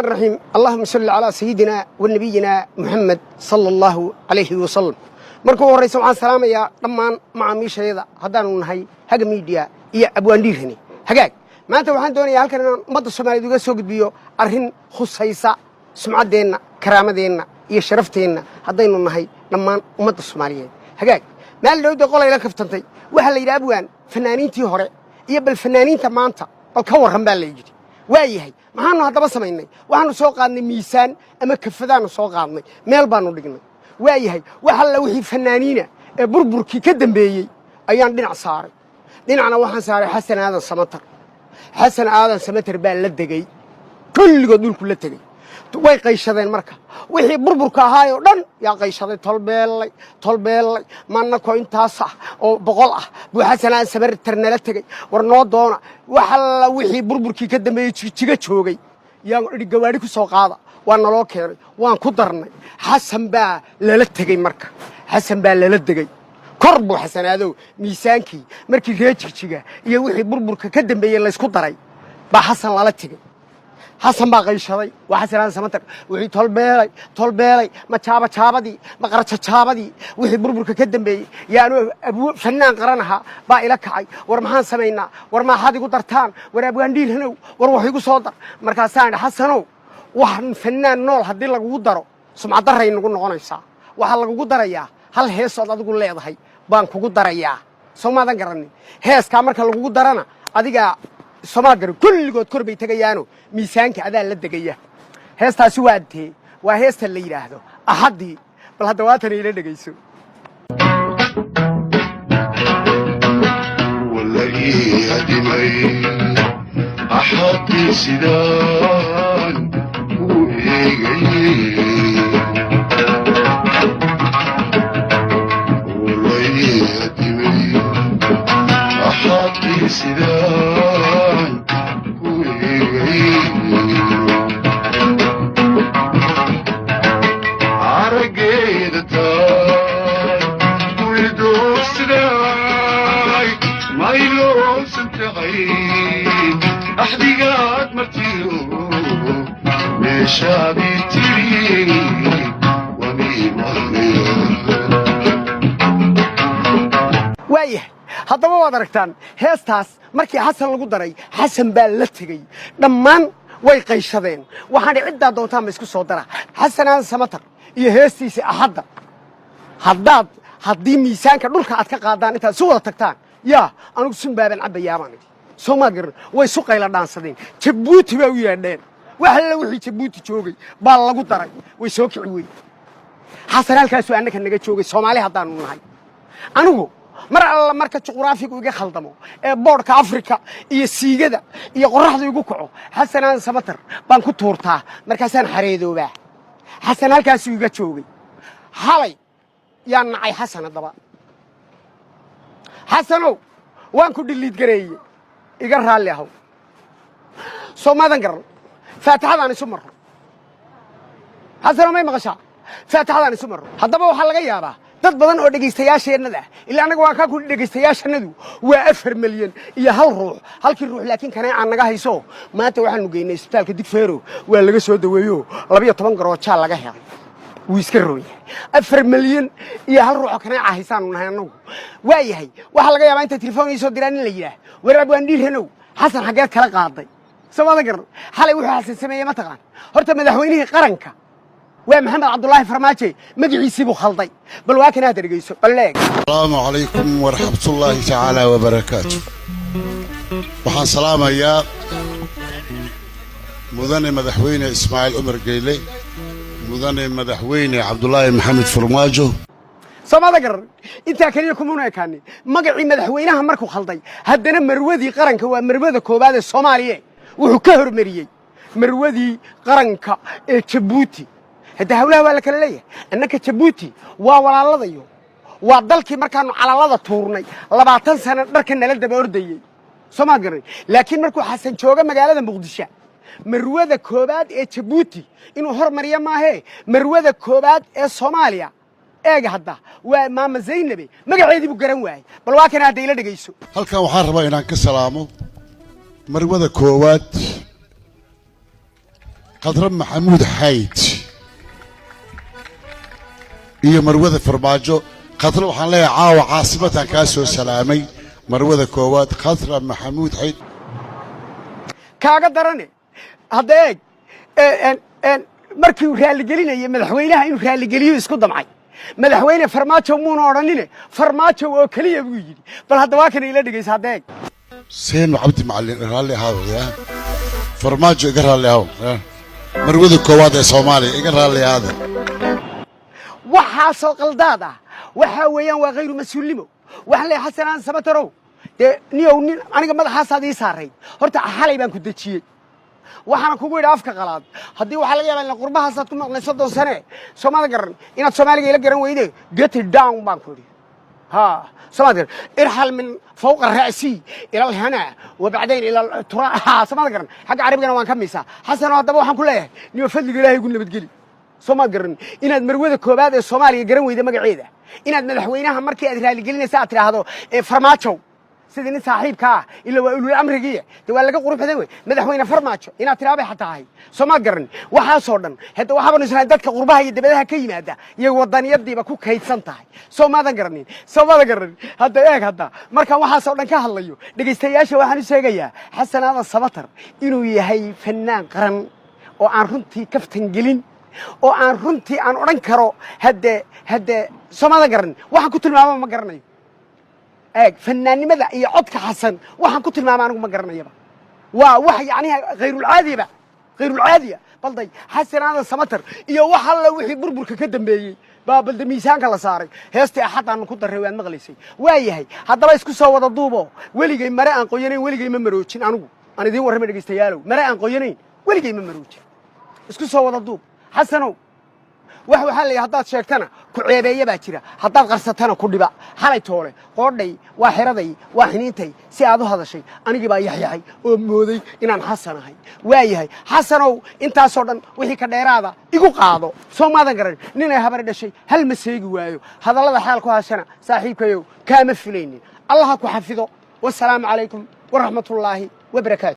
الرحيم اللهم صل على سيدنا ونبينا محمد صلى الله عليه وسلم markuu horeyso waxaan salaamayaa dhammaan macaamiishayda haddaan nahay haga media iyo abwaandiirani hagaag maanta waxaan doonayaa halkan inaan ummadda Soomaaliyeed uga soo gudbiyo arrin khusaysa sumcadeena karaamadeenna iyo sharafteena haddaynu nahay dhammaan ummadda Soomaaliyeed hagaag meel loo qolayla kaftantay waxa la yiraahdaa abwaan fanaaniintii hore iyo bal fanaaniinta maanta bal ka waran baa la yiri waayahay maxaanu haddaba samaynay waxaanu soo qaadnay miisaan ama kafadaanu soo qaadnay meel baanu dhignay waayahay waxa la wixii fanaaniina ee burburkii ka dambeeyay ayaan dhinac saaray dhinacna waxaan saaray xasan aadan samatar baa la degay kulligood dhulku la tegay way qayshadeen marka wixii burburka ahaa oo dhan yaa qayshaday tolbeelay maana ko intaas ah oo boqol ah buu xasan aadan samatar nala tegay war noo doona waxa la wixii burburkii ka dambeeyay jiga joogay yaa gawaari ku soo qaada waan naloo keenay waan ku darnay xasan baa lala tegay marka xasan baa lala degay kor buu xasanaado miisaankii markii reejiga iyo wixii burburka ka dambeeyay la isku daray baa xasan lala tegay xasan baa qayshaday waa xasan samatar wixii tolbeelay ma jaabadii ma qarajaabadii wixii burburka ka dambeeyay yaanu abu fanaan qaranaha baa ila kacay war maxaan sameeynaa war ma xad igu dartaan war abwaandiilhanow war wax igu soo dar markaasaan xasanow waxan fanaan nool hadii lagu daro sumcad daray nagu noqonaysa waxa lagu darayaa hal heesood adigu leedahay baan kugu darayaa Soomaalidan garanay heeska marka lagu darana adiga Soomaaliga kulligood korbay tagayaano miisaanka adaa la degaya heestaasi waa heesta la yiraahdo ahadii bal hadda waatan ila dhageyso wallahi adimay ahadii sidaan waayahay haddaba waad aragtaan heestaas markii xasan lagu daray xasan baa la tegay dhammaan way qayshadeen waxaan cidda doontaan isku soo dara xasan samatar iyo heestiisa ahadda haddii miisaanka dhulka aad ka qaadaan intaad soo wada tagtaan yaa anigu sunbaaban cabayaamaan Soomaaliga way su qayla dhaansadeen Jabuuti baa u yeedheen waxa la wixii Jabuuti joogay baa lagu daray way soo kici weey xasan halkaas oo annaka naga joogay Soomaali haddaanu nahay anigu mar alla marka juqraafigu iga khaldamo ee boorka Afrika iyo siigada iyo qoraxda igu kaco xasan samatar baan ku tuurtaa markaasaan xareedooba xasan halkaas iga joogay halay yaa nacay xasan daba xasanow waan ku dhiliid gareeyay iga raali ahaw Soomaalidan garan faataxadaan isu maro xasanow may maqashaa faataxadaan isu maro haddaba waxa laga yaabaa dad badan oo dhageystayaasheenada ilaa anaga waan ka ku dhageystayaashanadu waa 4 milyan iyo hal ruux halkii ruux laakiin kana aan naga hayso maanta waxaanu geynay isbitaalka Digfeero waa laga soo daweeyo 12 garooja laga helay wiiska rooy 4 milyan iyo hal ruux kana haysan nahay anagu waayahay waxa laga yaabaa inta telefoon soo diraan in la yiraahdo war abwaandiirhanow xasan xageed kala qaaday Soomaaliga garan xalay wuxuu xasan sameeyay ma taqaan horta madaxweynihii qaranka ومحمد عبد الله فرماجي مجلسي بو خلطي بل واكن هذا دغيسو بليق السلام عليكم ورحمه الله تعالى وبركاته وحان سلام يا مدن مدحوينه اسماعيل عمر قيلي مدن مدحوينه عبد الله محمد فرماجو Soomaaliga garan inta kaliya kumuna kaani magacii madaxweynaha markuu khalday haddana marwadii qaranka waa marwada koobaad ee Soomaaliya wuxuu ka hormariyay marwadii qaranka ee Jabuuti هذا هؤلاء ولا كليه أنك تبوتي ووالله وضلك مركان على الله تورني 14 سنة مركان للد بوردي سما قري لكن مركو حسن شوقة مقالة مقدشة مروة كوباد تبوتي إنه هر مريم ما هي مروة كوباد الصوماليا إيه هذا ومام زينبي ما قاعد يبقرن واي بل واكن هذا يلا دقيسو هل كان وحربا إنك السلامو مروة كوباد قدر محمود حيد iyo marwada farmaajo qadra waxaan leeyahay caawa caasimada ka soo salaamay marwada koowaad qadra maxamuud xayd kaaga darane hadeeg markii uu raali gelinayay madaxweynaha inuu raali geliyo isku damcay madaxweyne farmaajo muuna oranine farmaajo oo kaliya buu yiri bal hadda waa kan ila dhigaysa hadeeg seen cabdi macallin raali haawaya farmaajo iga raali haaw marwada koowaad ee Soomaaliya iga raali haada waxa soo qaldaad ah waxa weeyaan waa غير mas'uulnimo waxa la xasanaan sabatarow de niyow nin aniga madaxaas ii saaray horta xalay baan ku dajiyay waxaan kugu yiraahdaa afka qalaad hadii waxa laga yaabaa in qurbahaas aad ku maqnay 30 sano Soomaali garan inaad Soomaaliga ila garan weyday get it down baan ku yiri ها سمادر ارحل من فوق الرأسي إلى الهنا وبعدين إلى التراب ها سمادر حق عربي أنا وان كميسا حسنا هذا بوحن كله نيوفد الله يقول نبتقلي سمادر إن المروة كوباد الصومالي يقرن ويدا مقعيدة إن الملحوينها مركي أدري قلنا ساعة هذا فرماتشو سيدنا صاحب كا إلا ويقولوا الأمر جيه تقول لك قرب هذا مدحوينا فرماتشو إن ترابي حتى هاي سمادر وحاصرن هذا وحابن نسنا دتك قربها يدبلها كيم هذا يوضن يدي بكوك هيتسنتاي سمادر هذا إيه هذا مركا وحاصرن كهالليو دقيستياش وحنا سيجيا حسنا هذا الصبتر إنه يهي فنان قرن وعن رنتي كفتن جلين oo aan runtii aan oran karo hadda Soomaaliga garan waxaan ku tilmaamo ma garanayo fanaanimada iyo codka xasan waxaan ku tilmaamo anigu ma garanayaba waa wax yaani غير العادية balday xasanaada samatar iyo waxa la wixii burburka ka dambeeyay balda miisaanka la saaray heestii axadaan ku daray waan maqlaysay waayahay haddaba isku soo wada duubo weligay mare aan qoyanayn weligay ma maroojin anigu aan idin warramay dhageystayaalow mare aan qoyanayn weligay ma maroojin isku soo wada duub حسنو waxa xalay hadaad sheegtana ku ceebeeya baa jira hadaad qarsatana ku dhiba xalay toole qoodhay waa xiraday waa xiniintay si aad u hadashay anigi baa yaxyahay oo mooday inaan xasanahay waayahay xasanow intaas oo dhan wixii ka dheeraada igu qaado Soomaalidan garan ninay habar dhashay hal ma seegi waayo hadallada xaal ku haashana saaxiibkayow kaama filaynin allah ku xafido wassalaamu calaykum wa rahmatullaahi wa barakaatuh